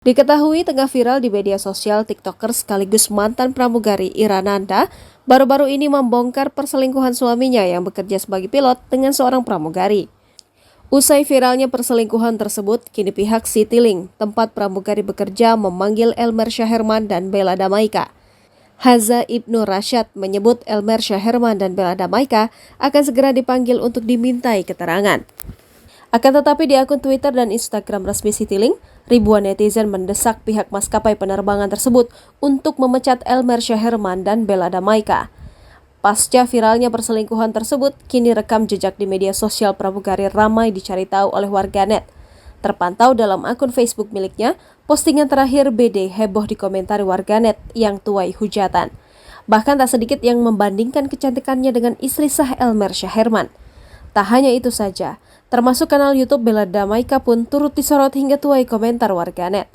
Diketahui tengah viral di media sosial, TikToker sekaligus mantan pramugari Ira Nanda baru-baru ini membongkar perselingkuhan suaminya yang bekerja sebagai pilot dengan seorang pramugari. Usai viralnya perselingkuhan tersebut, kini pihak Citylink, tempat pramugari bekerja, memanggil Elmer Syaherman dan Bella Damaika. Haza Ibnu Rashad menyebut Elmer Syaherman dan Bella Damaika akan segera dipanggil untuk dimintai keterangan. Akan tetapi di akun Twitter dan Instagram resmi Citylink, ribuan netizen mendesak pihak maskapai penerbangan tersebut untuk memecat Elmer Syaherman dan Bella Damaika. Pasca viralnya perselingkuhan tersebut, kini rekam jejak di media sosial pramugari ramai dicari tahu oleh warganet. Terpantau dalam akun Facebook miliknya, postingan terakhir BD heboh dikomentari warganet yang tuai hujatan. Bahkan tak sedikit yang membandingkan kecantikannya dengan istri sah Elmer Syaherman. Tak hanya itu saja, termasuk kanal YouTube Bella Damaika pun turut disorot hingga tuai komentar warganet.